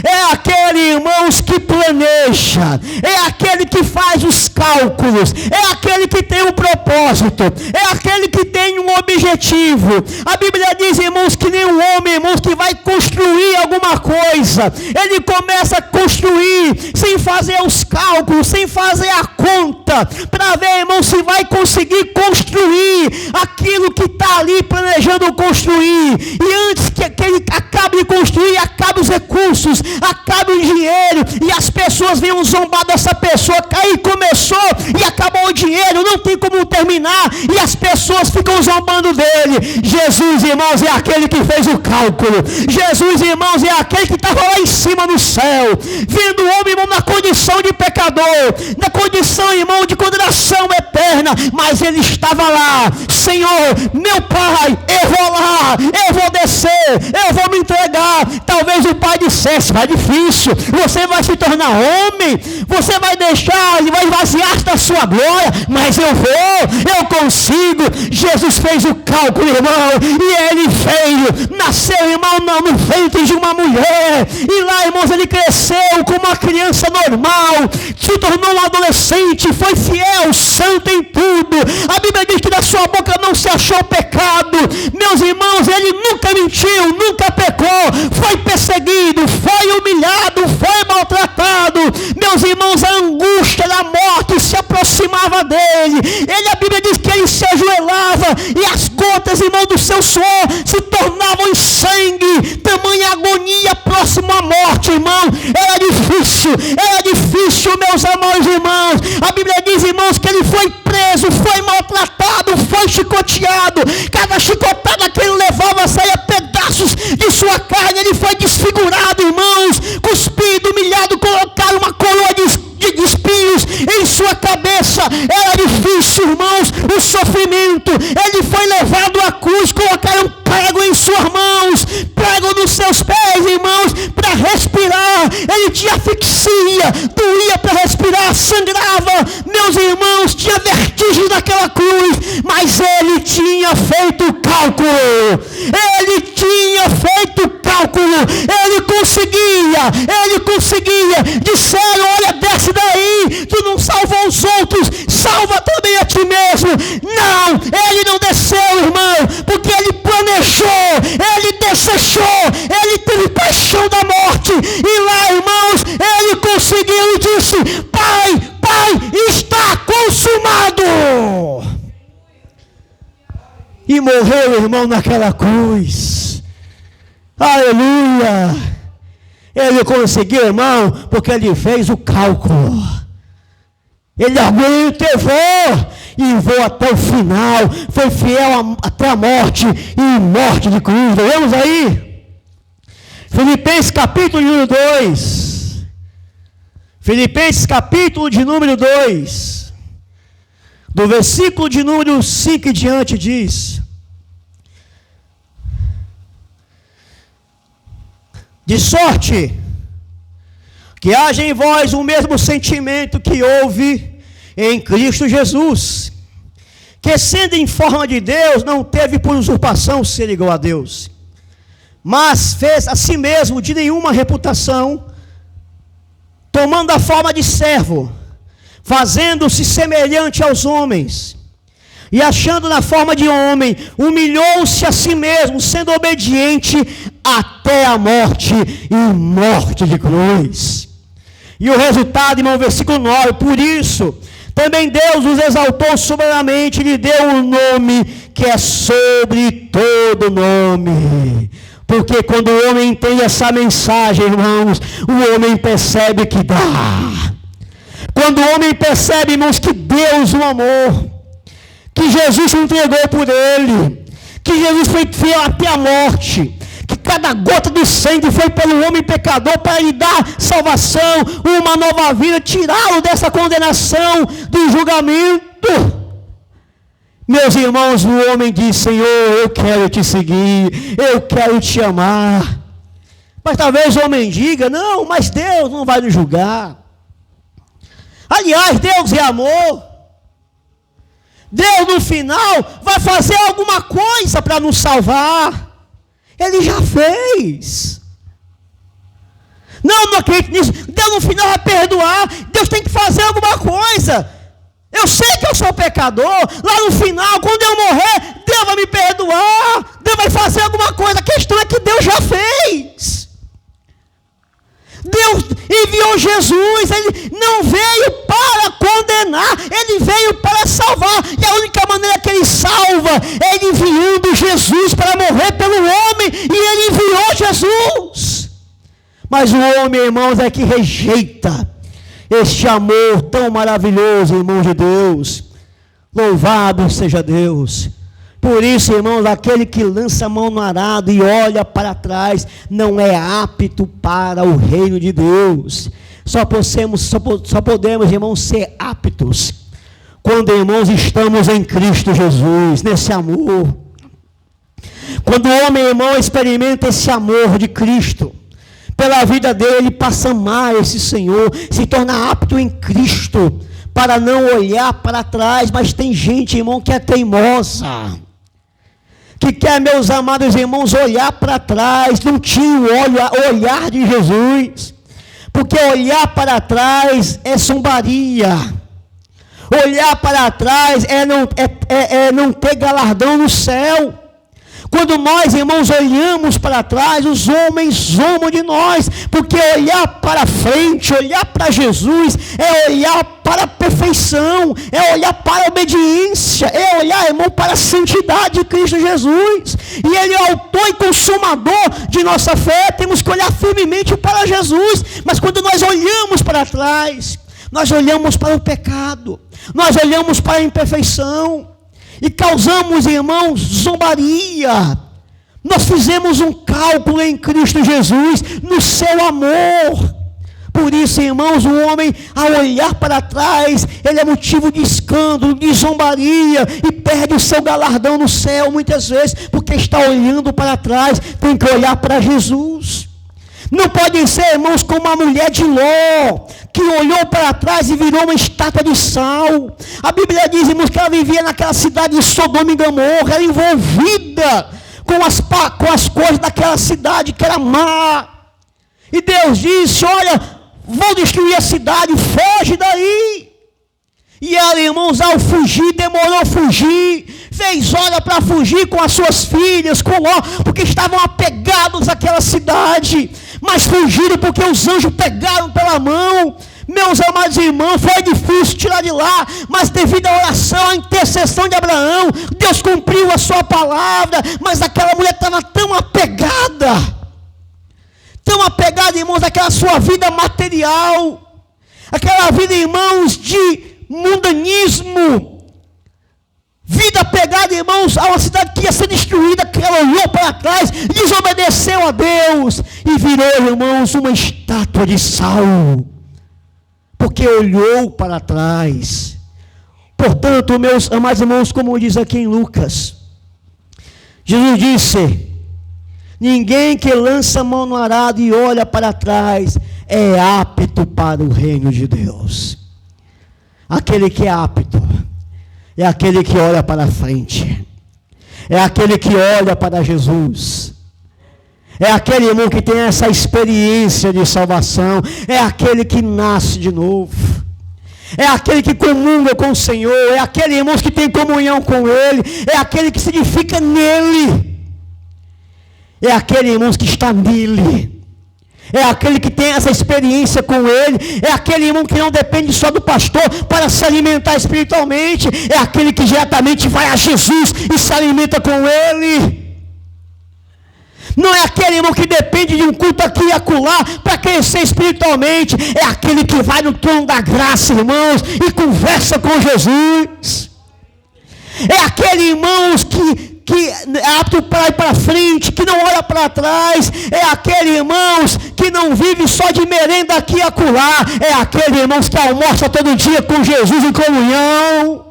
É aquele, irmãos, que planeja, é aquele que faz os cálculos, é aquele que tem um propósito, é aquele que tem um objetivo. A Bíblia diz, irmãos, que nenhum homem, irmãos, que vai construir alguma coisa, ele começa a construir sem fazer os cálculos, sem fazer a conta, para ver, irmãos, se vai conseguir construir aquilo que está ali planejando construir. E antes que ele acabe de construir, acabe os recursos, acaba o dinheiro, e as pessoas venham zombar dessa pessoa. Aí começou e acabou o dinheiro, não tem como terminar, e as pessoas ficam zombando dele. Jesus, irmãos, é aquele que fez o cálculo. Jesus, irmãos, é aquele que estava lá em cima no céu, vendo o homem, irmão, na condição de pecador, na condição, irmão, de condenação eterna, mas ele estava lá: Senhor, meu Pai, eu vou lá, eu vou descer, eu vou me entregar. Talvez o pai dissesse: vai difícil, você vai se tornar homem, você vai deixar e vai esvaziar da sua glória, mas eu vou, eu consigo. Jesus fez o cálculo, irmão, e ele veio, nasceu, irmão, no ventre de uma mulher, e lá, irmãos, ele cresceu como uma criança normal, se tornou um adolescente, foi fiel, santo em tudo. A Bíblia diz que da sua boca não se achou pecado. Meus irmãos, ele nunca mentiu, nunca pecou, foi perseguido, foi humilhado, foi maltratado. Meus irmãos, a angústia da morte se aproximava dele. A Bíblia diz que ele se ajoelhava e as gotas, irmão, do seu suor se tornavam em sangue. Tamanha agonia próximo à morte, irmão. Era difícil, meus amados irmãos. A Bíblia diz, irmãos, que ele foi preso, foi maltratado, foi chicoteado. Cada chicotada que ele levava saía pedaços de sua carne. Ele foi desfigurado, irmãos, cuspido, humilhado, colocaram uma coroa de espinhos em sua cabeça. Era difícil, irmãos, o sofrimento. Ele foi levado à cruz, colocaram prego em suas mãos, prego nos seus pés, irmãos, para respirar. Ele tinha asfixia, doía para respirar, sangrava. Meus irmãos, tinha vertigem naquela cruz, mas ele tinha feito o cálculo. Ele tinha feito o cálculo. Ele conseguia. Disseram: olha, desce daí, tu não salvou os outros, salva também a ti mesmo. Não, ele não desceu, irmão, porque ele planejou, ele desejou, ele teve paixão da morte, e lá, irmãos, ele conseguiu e disse: Pai, está consumado. E morreu, irmão, naquela cruz. Aleluia. Ele conseguiu, irmão, porque ele fez o cálculo. Ele aguenta, e vou até o final. Foi fiel até a morte, e morte de cruz. Vemos aí? Filipenses capítulo de número 2. Filipenses capítulo de número 2. Do versículo de número 5 em diante diz: De sorte que haja em vós o mesmo sentimento que houve em Cristo Jesus, que sendo em forma de Deus, não teve por usurpação ser igual a Deus, mas fez a si mesmo de nenhuma reputação, tomando a forma de servo, fazendo-se semelhante aos homens, e achando na forma de homem, humilhou-se a si mesmo, sendo obediente até a morte, e morte de cruz. E o resultado, irmão, versículo 9, por isso, também Deus os exaltou soberanamente, e lhe deu um nome que é sobre todo nome. Porque quando o homem entende essa mensagem, irmãos, o homem percebe que dá. Quando o homem percebe, irmãos, que Deus o amou, que Jesus se entregou por ele, que Jesus foi fiel até a morte, que cada gota de sangue foi pelo homem pecador para lhe dar salvação, uma nova vida, tirá-lo dessa condenação, do julgamento. Meus irmãos, o homem diz: Senhor, eu quero te seguir, eu quero te amar. Mas talvez o homem diga: não, mas Deus não vai nos julgar. Aliás, Deus é amor. Deus no final vai fazer alguma coisa para nos salvar. Ele já fez. Não acredito nisso. Deus no final vai perdoar. Deus tem que fazer alguma coisa. Eu sei que eu sou pecador. Lá no final, quando eu morrer, Deus vai me perdoar. Deus vai fazer alguma coisa. A questão é que Deus já fez. Deus enviou Jesus. Ele não veio para condenar, ele veio para salvar. E a única maneira que ele salva é ele enviando Jesus para morrer pelo homem. E ele enviou Jesus. Mas o homem, irmãos, é que rejeita este amor tão maravilhoso, irmãos de Deus. Louvado seja Deus. Por isso, irmãos, aquele que lança a mão no arado e olha para trás, não é apto para o reino de Deus. Só podemos, irmãos, ser aptos quando, irmãos, estamos em Cristo Jesus, nesse amor. Quando o homem, irmão, experimenta esse amor de Cristo, pela vida dele, ele passa a amar esse Senhor, se torna apto em Cristo, para não olhar para trás. Mas tem gente, irmão, que é teimosa, que quer, meus amados irmãos, olhar para trás, não tinha o olhar de Jesus, porque olhar para trás é zombaria, olhar para trás é não ter galardão no céu. Quando nós, irmãos, olhamos para trás, os homens zombam de nós, porque olhar para frente, olhar para Jesus, é olhar para a perfeição, é olhar para a obediência, é olhar, irmão, para a santidade de Cristo Jesus. E Ele é o autor e consumador de nossa fé. Temos que olhar firmemente para Jesus. Mas quando nós olhamos para trás, nós olhamos para o pecado, nós olhamos para a imperfeição, e causamos, irmãos, zombaria. Nós fizemos um cálculo em Cristo Jesus, no seu amor. Por isso, irmãos, o homem, ao olhar para trás, ele é motivo de escândalo, de zombaria, e perde o seu galardão no céu, muitas vezes, porque está olhando para trás. Tem que olhar para Jesus. Não pode ser, irmãos, como a mulher de Ló, que olhou para trás e virou uma estátua de sal. A Bíblia diz, irmãos, que ela vivia naquela cidade de Sodoma e Gomorra, era envolvida com as coisas daquela cidade que era má. E Deus disse: olha, vou destruir a cidade, foge daí. E ela, irmãos, ao fugir, demorou a fugir, fez hora para fugir com as suas filhas, com Ló, porque estavam apegados àquela cidade, mas fugiram porque os anjos pegaram pela mão. Meus amados irmãos, foi difícil tirar de lá, mas devido à oração, à intercessão de Abraão, Deus cumpriu a sua palavra. Mas aquela mulher estava tão apegada, irmãos, àquela sua vida material, aquela vida, irmãos, de mundanismo, vida pegada, irmãos, a uma cidade que ia ser destruída, que ela olhou para trás, desobedeceu a Deus e virou, irmãos, uma estátua de sal, porque olhou para trás. Portanto, meus amados irmãos, como diz aqui em Lucas, Jesus disse Ninguém que lança a mão no arado e olha para trás é apto para o reino de Deus. Aquele que é apto é aquele que olha para frente, é aquele que olha para Jesus, é aquele irmão que tem essa experiência de salvação, é aquele que nasce de novo, é aquele que comunga com o Senhor, é aquele irmão que tem comunhão com Ele, é aquele que se edifica nele, é aquele irmão que está nele, é aquele que tem essa experiência com Ele, é aquele irmão que não depende só do pastor para se alimentar espiritualmente, é aquele que diretamente vai a Jesus e se alimenta com Ele. Não é aquele irmão que depende de um culto aqui e acolá para crescer espiritualmente, é aquele que vai no trono da graça, irmãos, e conversa com Jesus. É aquele, irmãos, que é apto para ir para frente, que não olha para trás. É aquele, irmãos, que não vive só de merenda aqui e acolá. É aquele, irmãos, que almoça todo dia com Jesus em comunhão.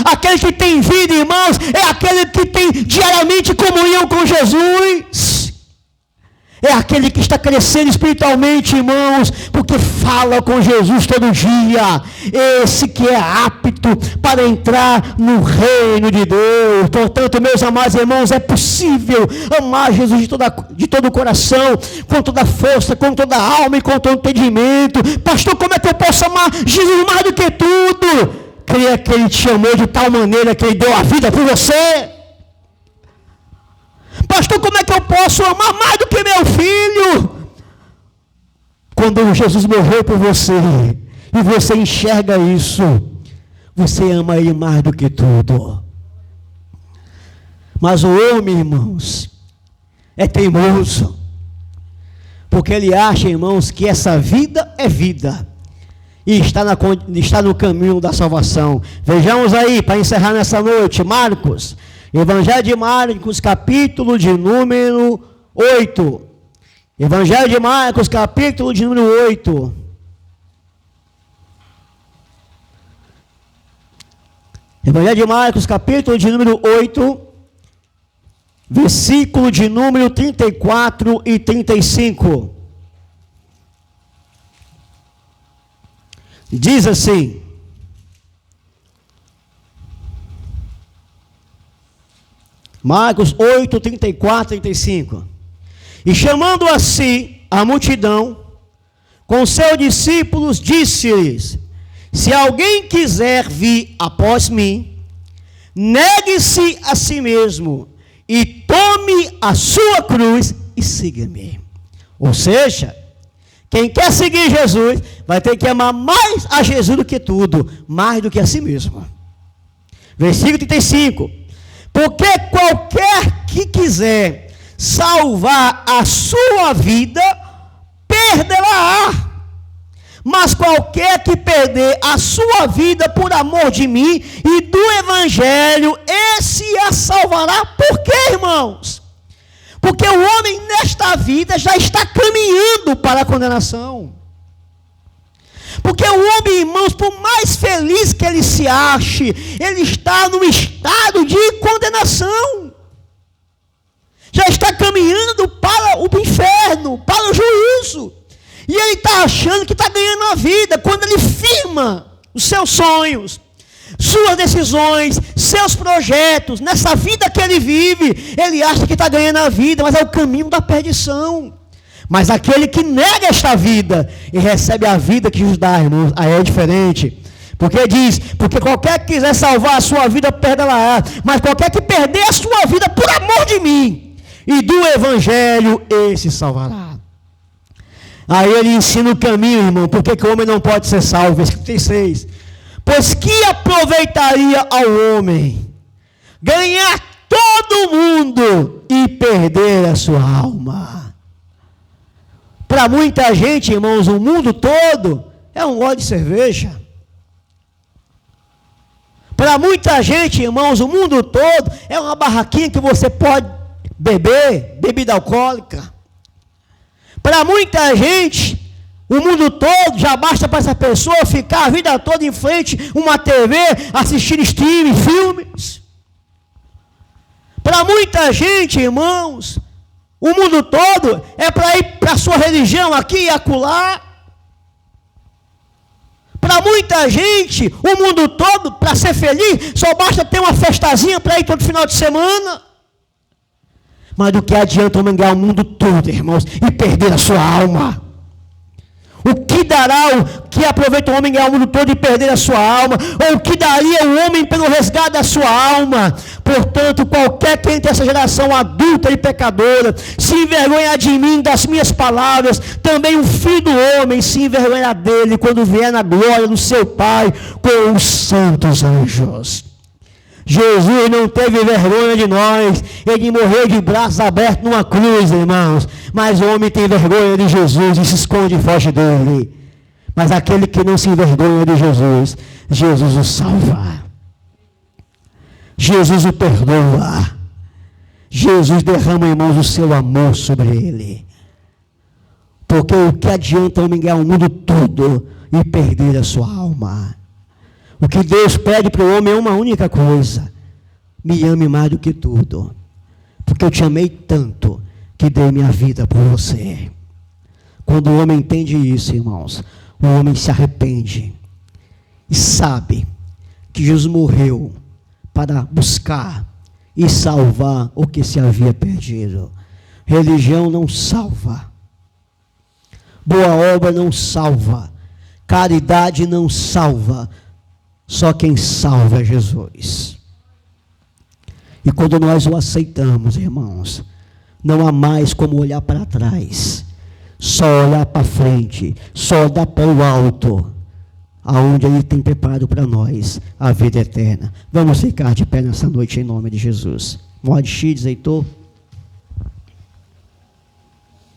Aquele que tem vida, irmãos, é aquele que tem diariamente comunhão com Jesus. É aquele que está crescendo espiritualmente, irmãos, porque fala com Jesus todo dia. Esse que é apto para entrar no reino de Deus. Portanto, meus amados irmãos, é possível amar Jesus de todo o coração, com toda a força, com toda a alma e com todo o entendimento. Pastor, como é que eu posso amar Jesus mais do que tudo? Creia que Ele te amou de tal maneira que Ele deu a vida por você. Pastor, como é que eu posso amar mais do que meu filho? Quando Jesus morreu por você, e você enxerga isso, você ama Ele mais do que tudo. Mas o homem, irmãos, é teimoso, porque ele acha, irmãos, que essa vida é vida, e está no caminho da salvação. Vejamos aí, para encerrar nessa noite, Marcos, Evangelho de Marcos, capítulo de número 8. Evangelho de Marcos, capítulo de número 8. Evangelho de Marcos, capítulo de número 8, versículo de número 34 e 35. Diz assim: Marcos 8, 34 e 35. E chamando a si a multidão, com seus discípulos, disse-lhes: se alguém quiser vir após mim, negue-se a si mesmo, e tome a sua cruz e siga-me. Ou seja, quem quer seguir Jesus, vai ter que amar mais a Jesus do que tudo, mais do que a si mesmo. Versículo 35. Porque qualquer que quiser salvar a sua vida, perderá. Mas qualquer que perder a sua vida por amor de mim e do Evangelho, esse a salvará. Por quê, irmãos? Porque o homem nesta vida já está caminhando para a condenação. Porque o homem, irmãos, por mais feliz que ele se ache, ele está no estado de condenação. Já está caminhando para o inferno, para o juízo. E ele está achando que está ganhando a vida, quando ele firma os seus sonhos, suas decisões, seus projetos, nessa vida que ele vive, ele acha que está ganhando a vida, mas é o caminho da perdição. Mas aquele que nega esta vida e recebe a vida que Jesus dá, irmãos, aí é diferente. Porque diz, porque qualquer que quiser salvar a sua vida, perderá. Mas qualquer que perder a sua vida por amor de mim e do Evangelho, esse salvará. Aí ele ensina o caminho, irmão, porque que o homem não pode ser salvo. Versículo 36. Pois que aproveitaria ao homem ganhar todo mundo e perder a sua alma? Para muita gente, irmãos, o mundo todo é um gole de cerveja. Para muita gente, irmãos, o mundo todo é uma barraquinha que você pode beber, bebida alcoólica. Para muita gente, o mundo todo já basta para essa pessoa ficar a vida toda em frente a uma TV, assistindo streaming, filmes. Para muita gente, irmãos, O mundo todo é para ir para a sua religião aqui e acolá. Para muita gente, o mundo todo, para ser feliz, só basta ter uma festazinha para ir todo final de semana. Mas do que adianta o homem ganhar o mundo todo, irmãos, e perder a sua alma? O que dará, o que aproveita o homem ganhar o mundo todo e perder a sua alma? Ou o que daria o homem pelo resgate da sua alma? Portanto, qualquer que entre essa geração adulta e pecadora se envergonhar de mim, das minhas palavras, também o Filho do Homem se envergonhará dele quando vier na glória do seu Pai com os santos anjos. Jesus não teve vergonha de nós, ele morreu de braços abertos numa cruz, irmãos, mas o homem tem vergonha de Jesus e se esconde e foge dele. Mas aquele que não se envergonha de Jesus, Jesus o salva, Jesus o perdoa, Jesus derrama, irmãos, o seu amor sobre ele. Porque o que adianta o homem ganhar o mundo todo e perder a sua alma? O que Deus pede para o homem é uma única coisa: me ame mais do que tudo, porque eu te amei tanto que dei minha vida por você. Quando o homem entende isso, irmãos, o homem se arrepende e sabe que Jesus morreu para buscar e salvar o que se havia perdido. Religião não salva, boa obra não salva, caridade não salva. Só quem salva é Jesus. E quando nós o aceitamos, irmãos, não há mais como olhar para trás, só olhar para frente, só olhar para o alto, aonde Ele tem preparado para nós a vida eterna. Vamos ficar de pé nessa noite em nome de Jesus. Morde X, Heitor.